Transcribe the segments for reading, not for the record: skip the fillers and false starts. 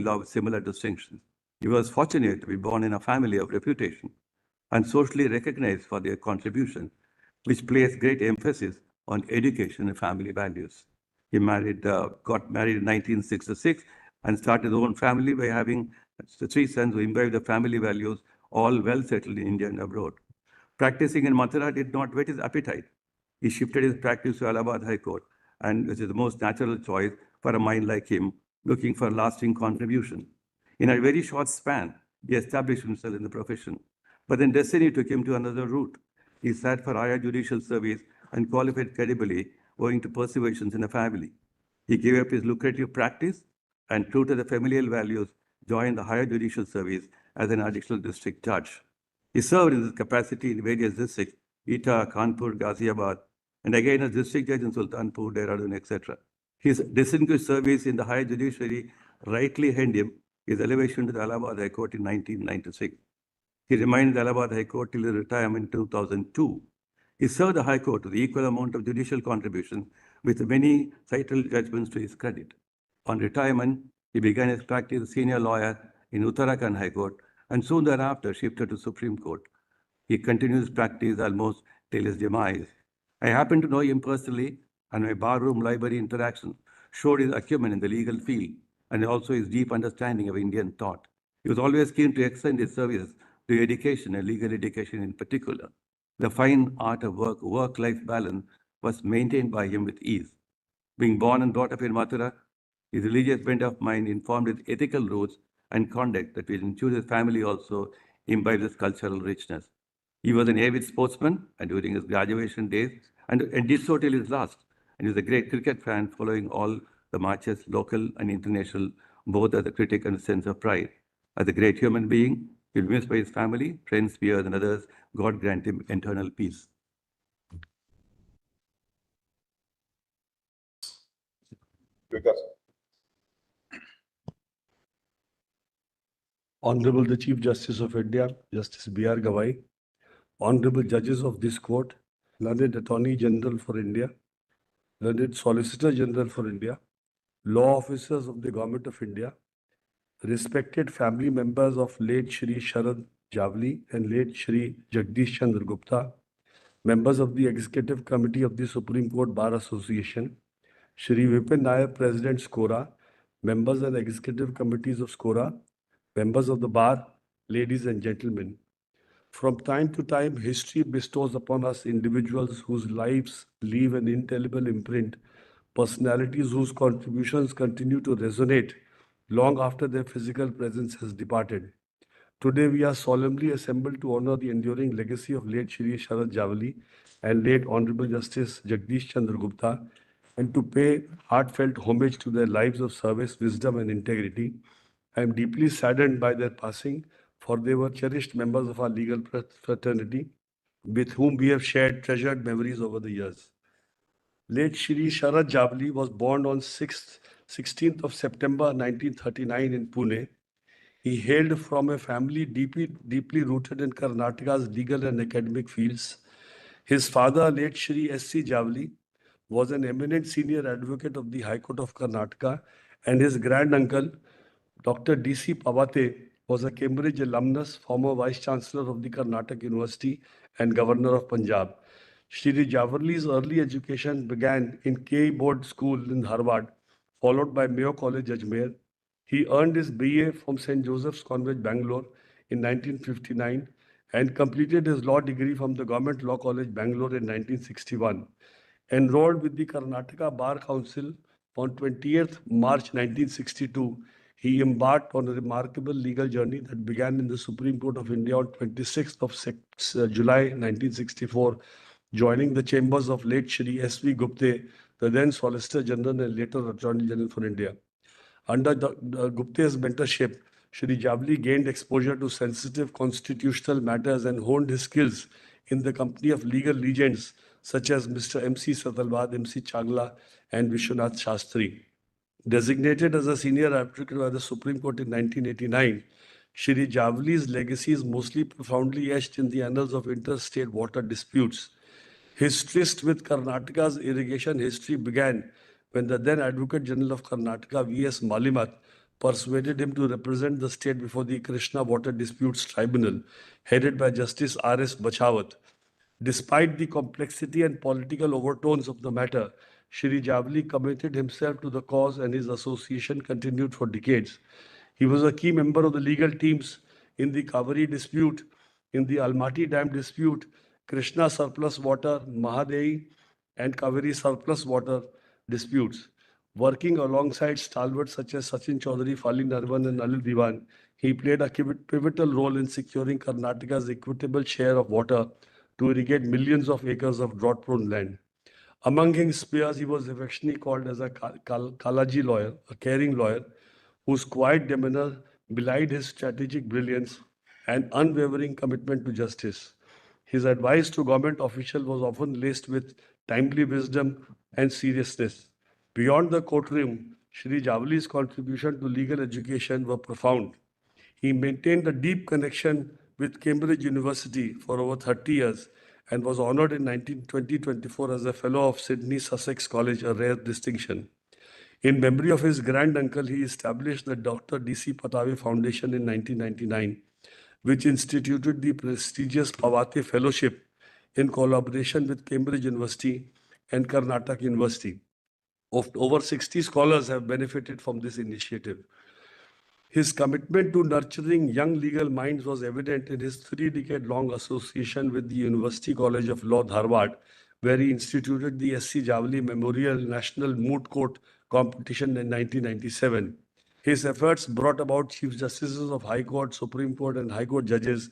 law with similar distinctions. He was fortunate to be born in a family of reputation and socially recognized for their contribution, which placed great emphasis on education and family values. He got married in 1966 and started his own family by having three sons who imbibed the family values, all well settled in India and abroad. Practicing in Mathura did not whet his appetite. He shifted his practice to Allahabad High Court, and which is the most natural choice for a mind like him, looking for lasting contribution. In a very short span, he established himself in the profession. But then destiny took him to another route. He sat for higher judicial service and qualified credibly owing to perseverance in the family. He gave up his lucrative practice and, true to the familial values, joined the higher judicial service as an additional district judge. He served in this capacity in various districts, Etah, Kanpur, Ghaziabad, and again as district judge in Sultanpur, Dehradun, etc. His distinguished service in the higher judiciary rightly earned him his elevation to the Allahabad High Court in 1996. He remained in the Allahabad High Court till his retirement in 2002. He served the High Court with equal amount of judicial contribution, with many title judgments to his credit. On retirement, he began his practice as a senior lawyer in Uttarakhand High Court and soon thereafter shifted to Supreme Court. He continued his practice almost till his demise. I happen to know him personally, and my barroom library interaction showed his acumen in the legal field and also his deep understanding of Indian thought. He was always keen to extend his services to education and legal education in particular. The fine art of work-life balance was maintained by him with ease. Being born and brought up in Mathura, his religious bent of mind informed his ethical roots and conduct that will ensure his family also imbibed this cultural richness. He was an avid sportsman and during his graduation days and did so till his last. And he was a great cricket fan, following all the matches, local and international, both as a critic and a sense of pride. As a great human being, he will be missed by his family, friends, peers, and others. God grant him eternal peace. Honorable the Chief Justice of India, Justice B.R. Gavai, Honorable Judges of this Court, Learned Attorney General for India, Learned Solicitor General for India, Law Officers of the Government of India, respected family members of late Shri Sharat Jawali and late Shri Jagdish Chandra Gupta, members of the Executive Committee of the Supreme Court Bar Association, Shri Vipin Nair, President SCORA, members and executive committees of SCORA, members of the bar, ladies and gentlemen. From time to time, history bestows upon us individuals whose lives leave an indelible imprint, personalities whose contributions continue to resonate long after their physical presence has departed. Today, we are solemnly assembled to honor the enduring legacy of late Shri Sharat Jawali and late Honorable Justice Jagdish Chandra Gupta, and to pay heartfelt homage to their lives of service, wisdom, and integrity. I am deeply saddened by their passing, for they were cherished members of our legal fraternity, with whom we have shared treasured memories over the years. Late Shri Sharat Jawali was born on 16th of September 1939 in Pune. He hailed from a family deeply rooted in Karnataka's legal and academic fields. His father, late Shri S.C. Jawali, was an eminent senior advocate of the High Court of Karnataka, and his granduncle, Dr. D.C. Pawate, was a Cambridge alumnus, former Vice Chancellor of the Karnataka University and Governor of Punjab. Shri Jawali's early education began in K. Board School in Harvard, followed by Mayo College, Ajmer. He earned his BA from St. Joseph's Convent, Bangalore in 1959 and completed his law degree from the Government Law College, Bangalore in 1961. Enrolled with the Karnataka Bar Council on 20th March 1962, he embarked on a remarkable legal journey that began in the Supreme Court of India on 26th of July 1964, joining the chambers of late Shri S.V. Gupta, the then Solicitor General and later Attorney General for India. Under Gupta's mentorship, Shri Jawali gained exposure to sensitive constitutional matters and honed his skills in the company of legal legends such as Mr. M.C. Satalwad, M.C. Chagla, and Vishwanath Shastri. Designated as a senior advocate by the Supreme Court in 1989, Shri Jawali's legacy is mostly profoundly etched in the annals of interstate water disputes. His tryst with Karnataka's irrigation history began when the then Advocate General of Karnataka, V.S. Malimat, persuaded him to represent the state before the Krishna Water Disputes Tribunal, headed by Justice R.S. Bachawat. Despite the complexity and political overtones of the matter, Shri Jawali committed himself to the cause and his association continued for decades. He was a key member of the legal teams in the Kaveri dispute, in the Almaty Dam dispute, Krishna surplus water, Mahadei, and Kaveri surplus water disputes. Working alongside stalwarts such as Sachin Chaudhary, Fali Narvan, and Alil Diwan, he played a pivotal role in securing Karnataka's equitable share of water to irrigate millions of acres of drought-prone land. Among his peers, he was affectionately called as a Kalaji lawyer, a caring lawyer, whose quiet demeanor belied his strategic brilliance and unwavering commitment to justice. His advice to government officials was often laced with timely wisdom and seriousness. Beyond the courtroom, Shri Javali's contribution to legal education were profound. He maintained a deep connection with Cambridge University for over 30 years and was honored in 2024 as a Fellow of Sydney Sussex College, a rare distinction. In memory of his granduncle, he established the Dr. D.C. Patave Foundation in 1999, which instituted the prestigious Pavate Fellowship in collaboration with Cambridge University and Karnataka University. Over 60 scholars have benefited from this initiative. His commitment to nurturing young legal minds was evident in his 3-decade-long association with the University College of Law, Dharwad, where he instituted the S.C. Jawali Memorial National Moot Court competition in 1997. His efforts brought about Chief Justices of High Court, Supreme Court, and High Court judges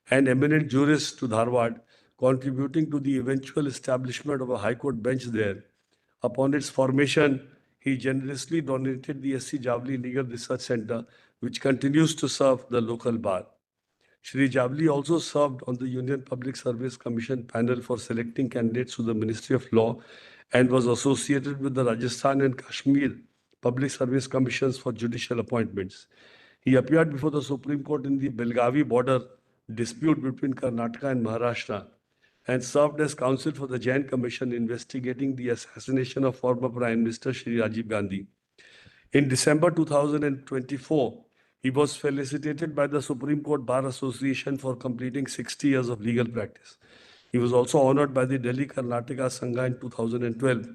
and eminent jurists to Dharwad, contributing to the eventual establishment of a High Court bench there. Upon its formation, he generously donated the S.C. Jawali Legal Research Center, which continues to serve the local bar. Shri Jawali also served on the Union Public Service Commission panel for selecting candidates to the Ministry of Law and was associated with the Rajasthan and Kashmir Public Service Commissions for judicial appointments. He appeared before the Supreme Court in the Belgavi border dispute between Karnataka and Maharashtra and served as counsel for the Jain Commission investigating the assassination of former Prime Minister Shri Rajiv Gandhi. In December 2024, he was felicitated by the Supreme Court Bar Association for completing 60 years of legal practice. He was also honored by the Delhi Karnataka Sangha in 2012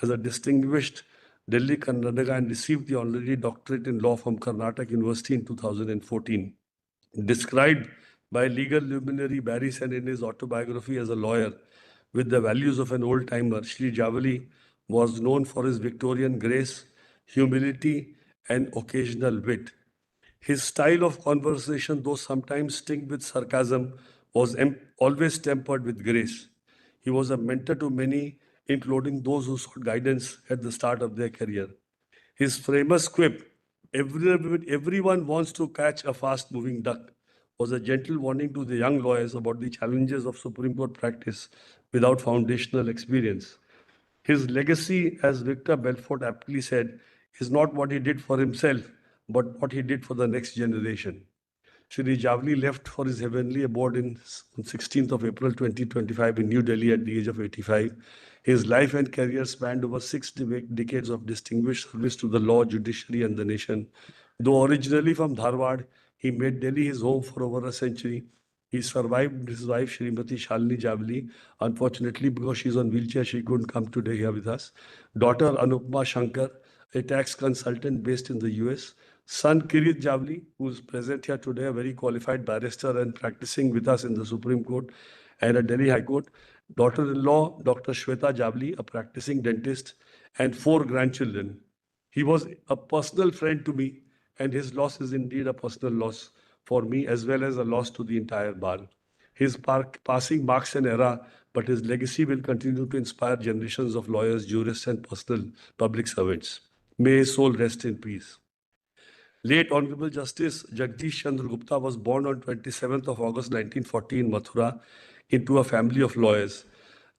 as a distinguished Delhi Karnataka and received the honorary doctorate in law from Karnataka University in 2014. Described by legal luminary Barry Sen in his autobiography as a lawyer with the values of an old-timer, Shri Jawali was known for his Victorian grace, humility, and occasional wit. His style of conversation, though sometimes tinged with sarcasm, was always tempered with grace. He was a mentor to many, including those who sought guidance at the start of their career. His famous quip, everyone wants to catch a fast-moving duck, was a gentle warning to the young lawyers about the challenges of Supreme Court practice without foundational experience. His legacy, as Victor Belfort aptly said, is not what he did for himself, but what he did for the next generation. Shri Jawali left for his heavenly abode on 16th of April 2025 in New Delhi at the age of 85. His life and career spanned over 6 decades of distinguished service to the law, judiciary, and the nation. Though originally from Dharwad, he made Delhi his home for over a century. He survived his wife, Srimati Shalini Jawali. Unfortunately, because she's on wheelchair, she couldn't come today here with us. Daughter Anupma Shankar, a tax consultant based in the US. Son Kirit Jawali, who's present here today, a very qualified barrister and practicing with us in the Supreme Court and at Delhi High Court. Daughter-in-law, Dr. Shweta Jawali, a practicing dentist, and 4 grandchildren. He was a personal friend to me, and his loss is indeed a personal loss for me as well as a loss to the entire bar. His passing marks an era, but his legacy will continue to inspire generations of lawyers, jurists, and personal public servants. May his soul rest in peace. Late Honorable Justice Jagdish Chandra Gupta was born on 27th of August 1940 in Mathura into a family of lawyers.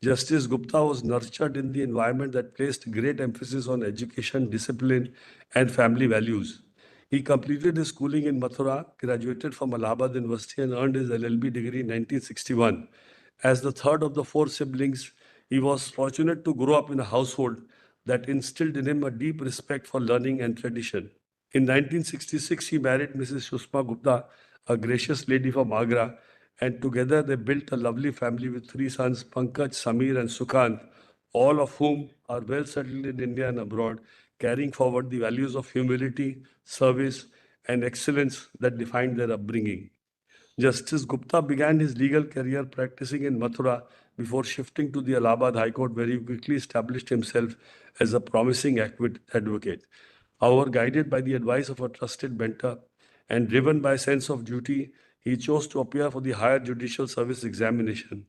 Justice Gupta was nurtured in the environment that placed great emphasis on education, discipline, and family values. He completed his schooling in Mathura, graduated from Allahabad University, and earned his LLB degree in 1961. As the third of the 4 siblings, he was fortunate to grow up in a household that instilled in him a deep respect for learning and tradition. In 1966, he married Mrs. Sushma Gupta, a gracious lady from Agra, and together they built a lovely family with three sons, Pankaj, Samir, and Sukhant, all of whom are well settled in India and abroad, carrying forward the values of humility, service, and excellence that defined their upbringing. Justice Gupta began his legal career practicing in Mathura before shifting to the Allahabad High Court, where he quickly established himself as a promising advocate. However, guided by the advice of a trusted mentor and driven by a sense of duty, he chose to appear for the higher judicial service examination.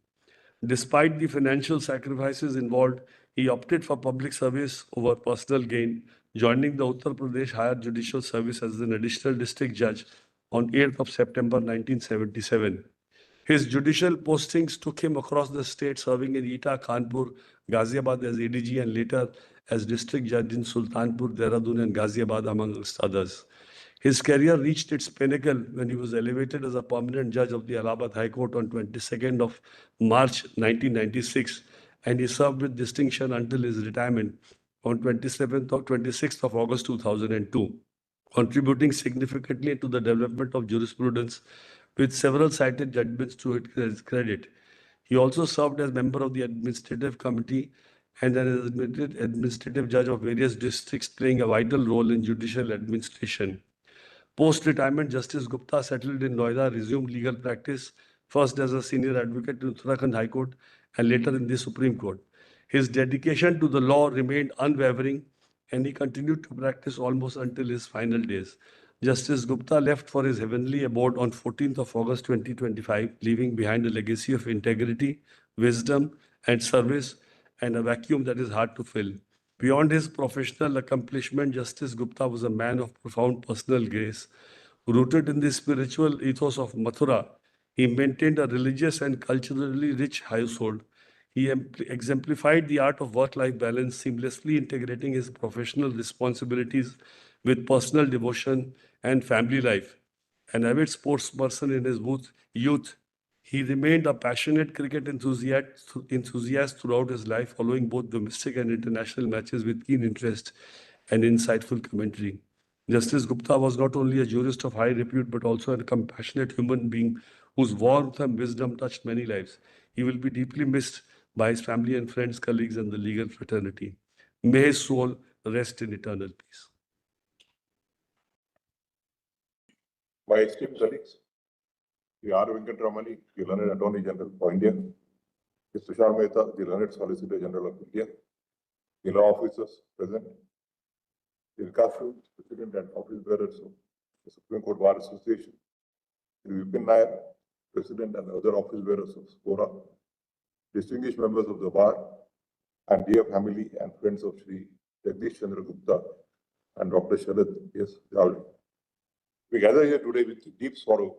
Despite the financial sacrifices involved, he opted for public service over personal gain, joining the Uttar Pradesh Higher Judicial Service as an additional district judge on 8th of September 1977. His judicial postings took him across the state, serving in Etah, Kanpur, Ghaziabad as ADG, and later as district judge in Sultanpur, Dehradun, and Ghaziabad, amongst others. His career reached its pinnacle when he was elevated as a permanent judge of the Allahabad High Court on 22nd of March 1996, and he served with distinction until his retirement on 26th of August 2002, contributing significantly to the development of jurisprudence with several cited judgments to his credit. He also served as member of the administrative committee and as administrative judge of various districts, playing a vital role in judicial administration. Post-retirement, Justice Gupta settled in Noida, resumed legal practice, first as a senior advocate in Uttarakhand High Court and later in the Supreme Court. His dedication to the law remained unwavering, and he continued to practice almost until his final days. Justice Gupta left for his heavenly abode on 14th of August 2025, leaving behind a legacy of integrity, wisdom, and service, and a vacuum that is hard to fill. Beyond his professional accomplishment, Justice Gupta was a man of profound personal grace. Rooted in the spiritual ethos of Mathura, he maintained a religious and culturally rich household. He exemplified the art of work-life balance, seamlessly integrating his professional responsibilities with personal devotion and family life. An avid sports person in his youth, he remained a passionate cricket enthusiast throughout his life, following both domestic and international matches with keen interest and insightful commentary. Justice Gupta was not only a jurist of high repute, but also a compassionate human being whose warmth and wisdom touched many lives. He will be deeply missed by his family and friends, colleagues, and the legal fraternity. May his soul rest in eternal peace. My esteemed colleagues, the R. Venkatramani, the Learned Attorney General for India, the Tushar Mehta, the Learned Solicitor General of India, the law officers present, the Vikas, President and Office Bearers of the Supreme Court Bar Association, the Vipin Nair, President and other office bearers of SCORA, distinguished members of the bar, and dear family and friends of Shri Jagdish Chandra Gupta and Dr. Sharat S. Jawali. We gather here today with deep sorrow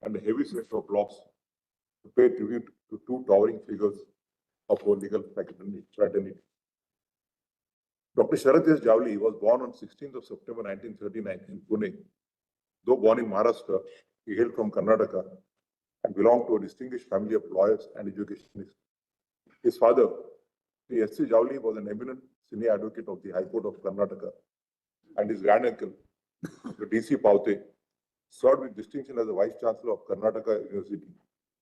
and a heavy sense of loss to pay tribute to two towering figures of our legal fraternity. Dr. Sharat S. Jawali was born on 16th of September 1939 in Pune. Though born in Maharashtra, he hailed from Karnataka and belonged to a distinguished family of lawyers and educationists. His father, Sri S. C. Jawali, was an eminent senior advocate of the High Court of Karnataka, and his granduncle, the D.C. Paute, served with distinction as the Vice Chancellor of Karnataka University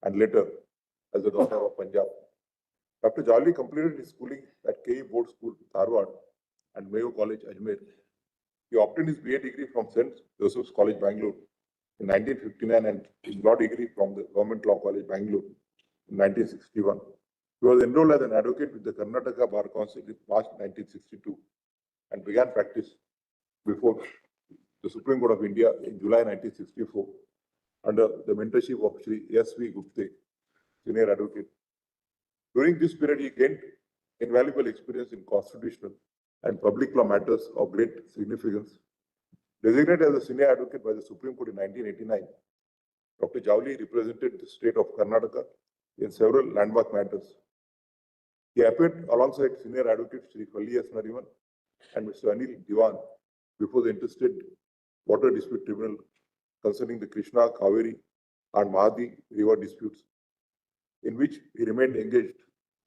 and later as the Governor of Punjab. Dr. Jawali completed his schooling at K.E. Board School, Dharwad, and Mayo College, Ajmer. He obtained his BA degree from St. Joseph's College, Bangalore in 1959 and his law degree from the Government Law College, Bangalore in 1961. He was enrolled as an advocate with the Karnataka Bar Council in March 1962 and began practice before the Supreme Court of India in July 1964 under the mentorship of Shri S.V. Gupta, senior advocate. During this period, he gained invaluable experience in constitutional and public law matters of great significance. Designated as a senior advocate by the Supreme Court in 1989, Dr. Jawali represented the state of Karnataka in several landmark matters. He appeared alongside senior advocate Shri Falli S. Nariman and Mr. Anil Diwan before the Interstate Water Dispute Tribunal concerning the Krishna, Kaveri, and Mahadi river disputes, in which he remained engaged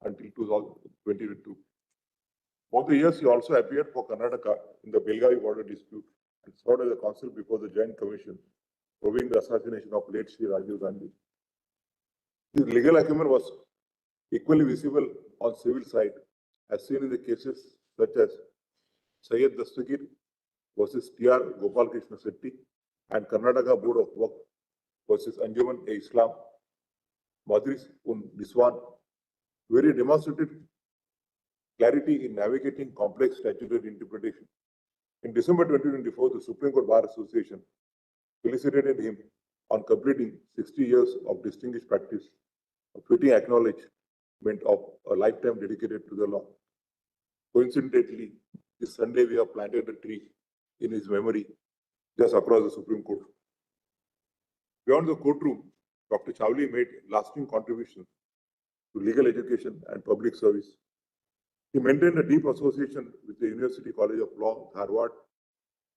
until 2022. Over the years, he also appeared for Karnataka in the Belgavi water dispute and served as a counsel before the Joint Commission probing the assassination of late Shri Rajiv Gandhi. His legal acumen was equally visible on civil side, as seen in the cases such as Syed Dastagir versus T.R. Gopal Krishna Setti and Karnataka Board of Work versus Anjuman-e-Islam, Madris un Diswan, where he demonstrated clarity in navigating complex statutory interpretation. In December 2024, the Supreme Court Bar Association felicitated him on completing 60 years of distinguished practice, a fitting acknowledgement of a lifetime dedicated to the law. Coincidentally, this Sunday we have planted a tree in his memory just across the Supreme Court. Beyond the courtroom, Dr. Jawali made lasting contributions to legal education and public service. He maintained a deep association with the University College of Law, Harvard,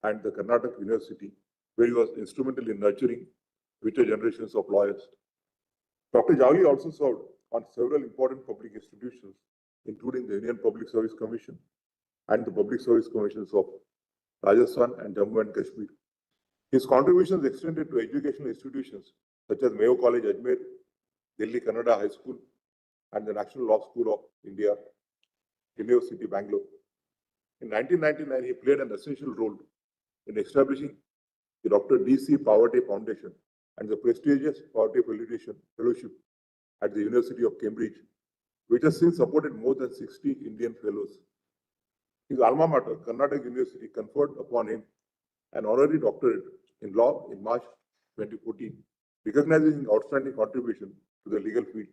and the Karnataka University, where he was instrumental in nurturing future generations of lawyers. Dr. Jawali also served on several important public institutions, including the Indian Public Service Commission and the Public Service Commissions of Rajasthan and Jammu and Kashmir. His contributions extended to educational institutions such as Mayo College, Ajmer, Delhi Kannada High School, and the National Law School of India, University, Bangalore. In 1999, he played an essential role in establishing the Dr. D.C. Poverty Foundation and the prestigious Poverty Fellowship at the University of Cambridge, which has since supported more than 60 Indian fellows. His alma mater, Karnataka University, conferred upon him an honorary doctorate in law in March 2014, recognizing his outstanding contribution to the legal field.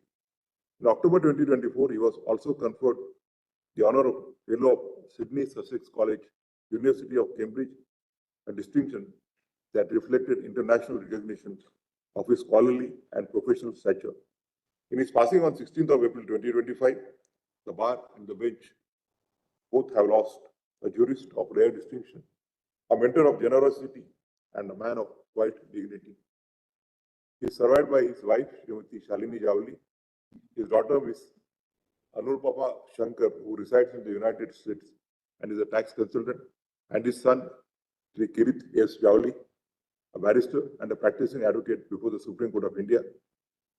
In October 2024, he was also conferred the honor of Fellow of Sydney Sussex College, University of Cambridge, a distinction that reflected international recognition of his scholarly and professional stature. In his passing on 16th of April 2025, the bar and the bench both have lost a jurist of rare distinction, a mentor of generosity, and a man of quiet dignity. He is survived by his wife, Srimati Shalini Jawali, his daughter, Miss Anurpapa Shankar, who resides in the United States and is a tax consultant, and his son, Shri Kirit S. Jawali, a barrister and a practicing advocate before the Supreme Court of India.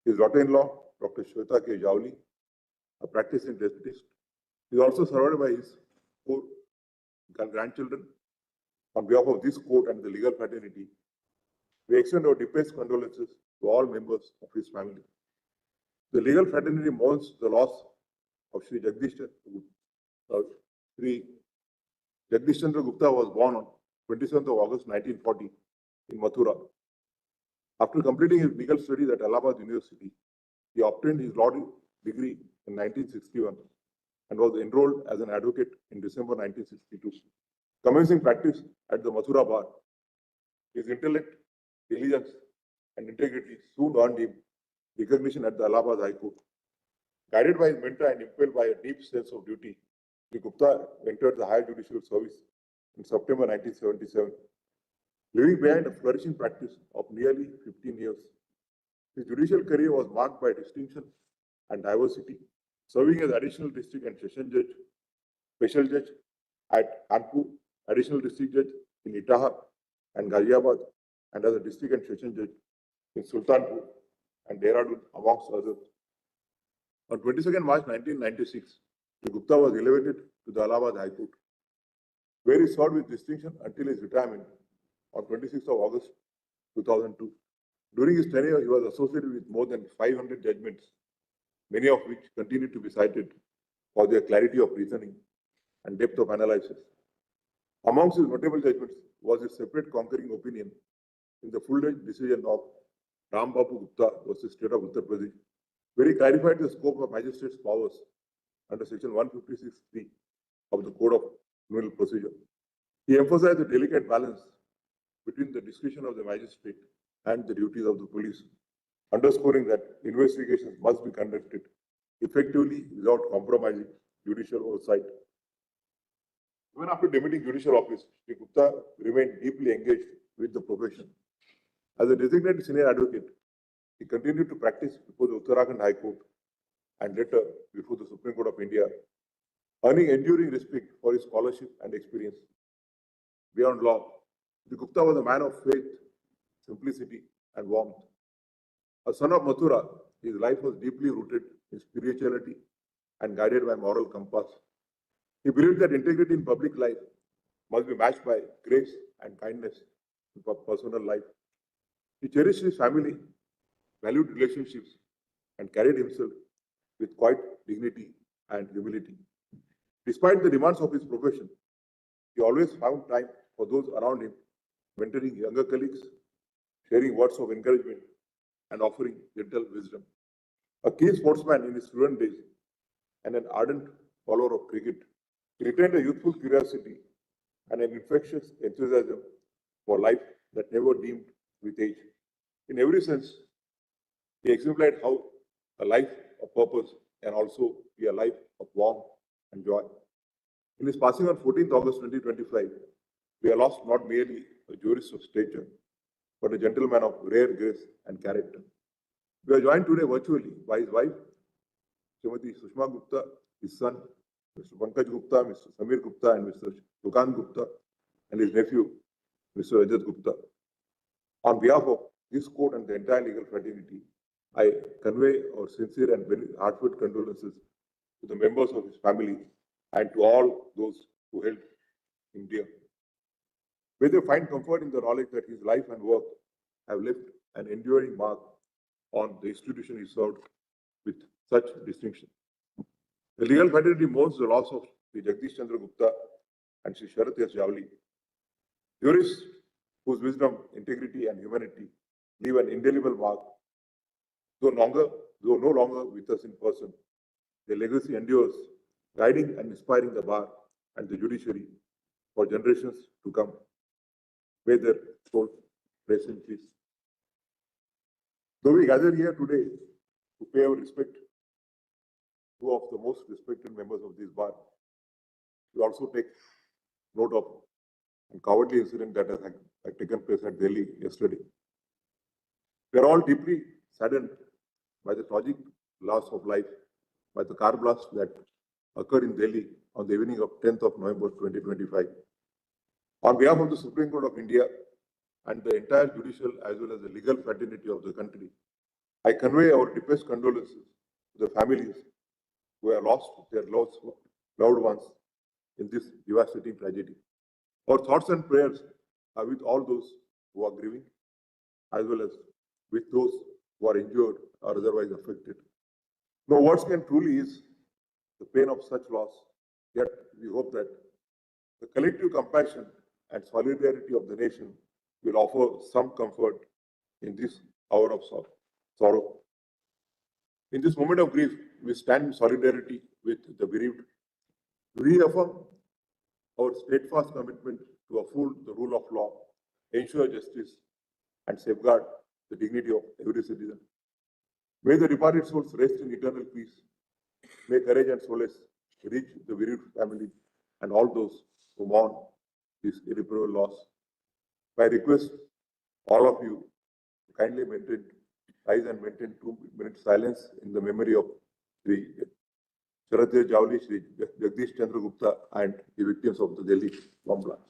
His daughter-in-law, Dr. Shweta K. Jawali, a practicing dentist. He is also surrounded by his four grandchildren. On behalf of this court and the legal fraternity, we extend our deepest condolences to all members of his family. The legal fraternity mourns the loss of Shri Jagdish Chandra Gupta was born on 27th of August 1940 in Mathura. After completing his legal studies at Allahabad University, he obtained his law degree in 1961 and was enrolled as an advocate in December 1962. Commencing practice at the Mathura bar, his intellect, diligence, and integrity soon earned him recognition at the Allahabad High Court. Guided by his mentor and impelled by a deep sense of duty, Gupta entered the higher judicial service in September 1977, leaving behind a flourishing practice of nearly 15 years. His judicial career was marked by distinction and diversity, serving as additional district and session judge, special judge at Kanpur, additional district judge in Itaha and Ghaziabad, and as a district and session judge in Sultanpur and Dehradun, amongst others. On 22nd March 1996, Gupta was elevated to the Allahabad High Court, where he served with distinction until his retirement on 26th of August 2002. During his tenure, he was associated with more than 500 judgments, many of which continue to be cited for their clarity of reasoning and depth of analysis. Amongst his notable judgments was his separate concurring opinion in the full-length decision of Ram Babu Gupta versus State of Uttar Pradesh, where he clarified the scope of magistrates' powers under section 156(3) of the Code of Criminal Procedure. He emphasized the delicate balance between the discretion of the magistrate and the duties of the police, underscoring that investigations must be conducted effectively without compromising judicial oversight. Even after demitting judicial office, Shri Gupta remained deeply engaged with the profession. As a designated senior advocate, he continued to practice before the Uttarakhand High Court and later before the Supreme Court of India, earning enduring respect for his scholarship and experience. Beyond law, The Gupta was a man of faith, simplicity, and warmth. A son of Mathura, his life was deeply rooted in spirituality and guided by moral compass. He believed that integrity in public life must be matched by grace and kindness in personal life. He cherished his family, valued relationships, and carried himself with quiet dignity and humility. Despite the demands of his profession, he always found time for those around him, mentoring younger colleagues, sharing words of encouragement, and offering gentle wisdom. A keen sportsman in his student days and an ardent follower of cricket, he retained a youthful curiosity and an infectious enthusiasm for life that never dimmed with age. In every sense, he exemplified how a life of purpose can also be a life of warmth and joy. In his passing on 14th August 2025, we have lost not merely a jurist of stature, but a gentleman of rare grace and character. We are joined today virtually by his wife, Srimati Sushma Gupta, his son, Mr. Pankaj Gupta, Mr. Samir Gupta, and Mr. Sukant Gupta, and his nephew, Mr. Ajit Gupta. On behalf of this court and the entire legal fraternity, I convey our sincere and very heartfelt condolences to the members of his family and to all those who held him dear. May they find comfort in the knowledge that his life and work have left an enduring mark on the institution he served with such distinction. The legal fraternity mourns the loss of Sri Jagdish Chandra Gupta and Sri Sharat Jawali, jurists whose wisdom, integrity, and humanity leave an indelible mark. Though no longer with us in person, their legacy endures, guiding and inspiring the bar and the judiciary for generations to come. May their souls rest in peace. Though we gather here today to pay our respect to two of the most respected members of this bar, we also take note of a cowardly incident that has taken place at Delhi yesterday. We are all deeply saddened by the tragic loss of life by the car blast that occurred in Delhi on the evening of 10th of November 2025. On behalf of the Supreme Court of India and the entire judicial as well as the legal fraternity of the country, I convey our deepest condolences to the families who have lost their loved ones in this devastating tragedy. Our thoughts and prayers are with all those who are grieving, as well as with those who are injured or otherwise affected. No words can truly ease the pain of such loss, yet we hope that the collective compassion and solidarity of the nation will offer some comfort in this hour of sorrow. In this moment of grief, we stand in solidarity with the bereaved. We affirm our steadfast commitment to uphold the rule of law, ensure justice, and safeguard the dignity of every citizen. May the departed souls rest in eternal peace. May courage and solace reach the bereaved family and all those who mourn this irreparable loss. I request all of you to kindly rise and maintain 2 minutes silence in the memory of Shri Sharat Jawali, Shri Jagdish Chandra Gupta, and the victims of the Delhi bomb blast.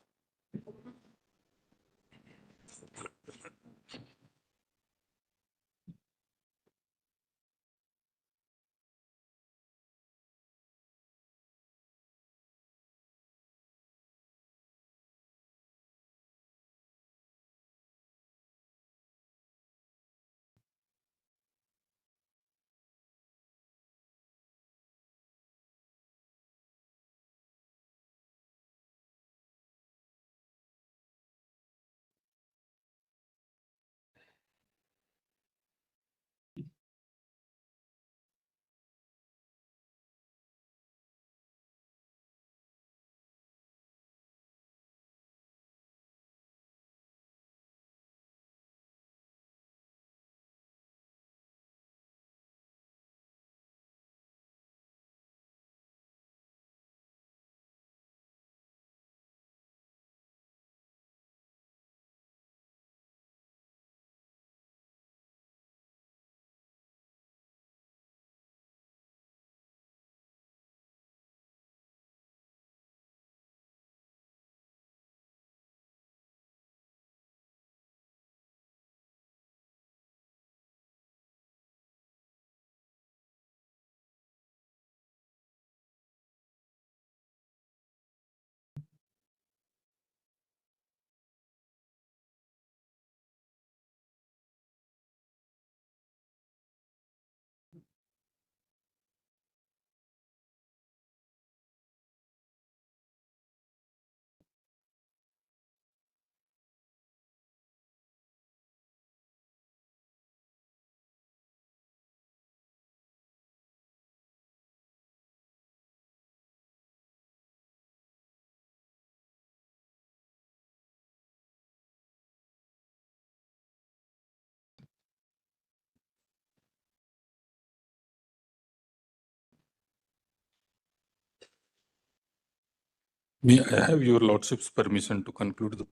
May I have your lordship's permission to conclude the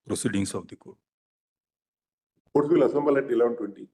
proceedings of the court? Court will assemble at 11:20.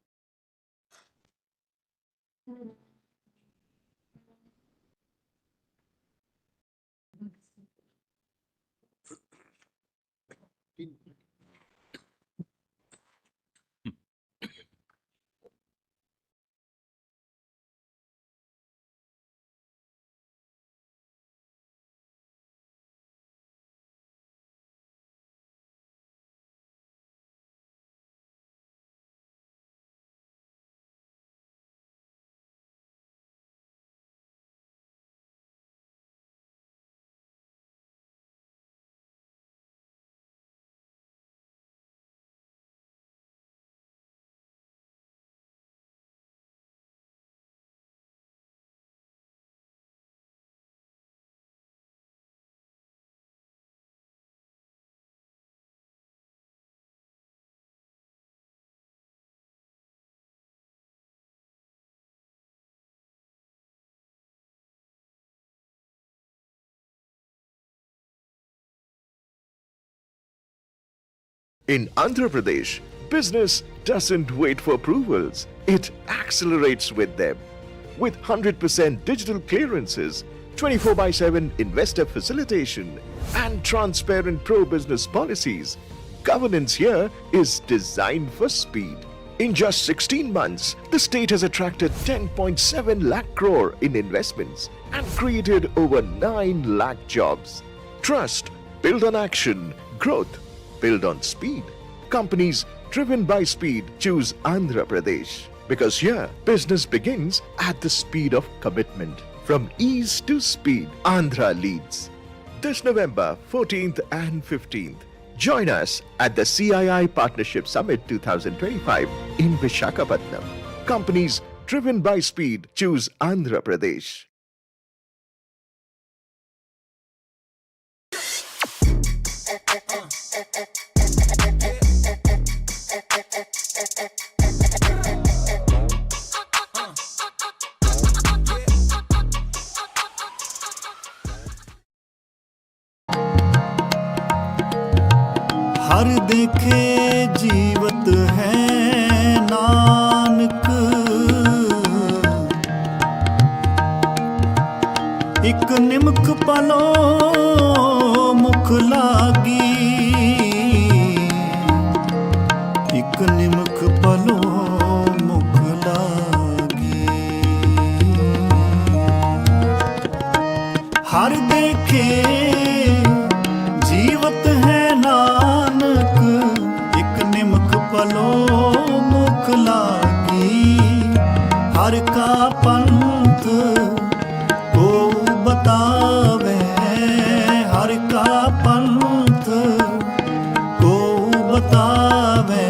In Andhra Pradesh, business doesn't wait for approvals, it accelerates with them. With 100% digital clearances, 24/7 investor facilitation, and transparent pro-business policies, governance here is designed for speed. In just 16 months, the state has attracted 10.7 lakh crore in investments and created over 9 lakh jobs. Trust built on action, growth built on speed. Companies driven by speed choose Andhra Pradesh because here business begins at the speed of commitment. From ease to speed, Andhra leads. This November 14th and 15th, join us at the CII Partnership Summit 2025 in Visakhapatnam. Companies driven by speed choose Andhra Pradesh. हर देखे जीवत है नानक, एक निमक पलो मुख लागी, एक निमक पलो मुख लागी। हर देखे जीवत है नानक, एक निमक पलो मुख लागी। हर का पंथ को बतावे, हर का पंथ को बतावे,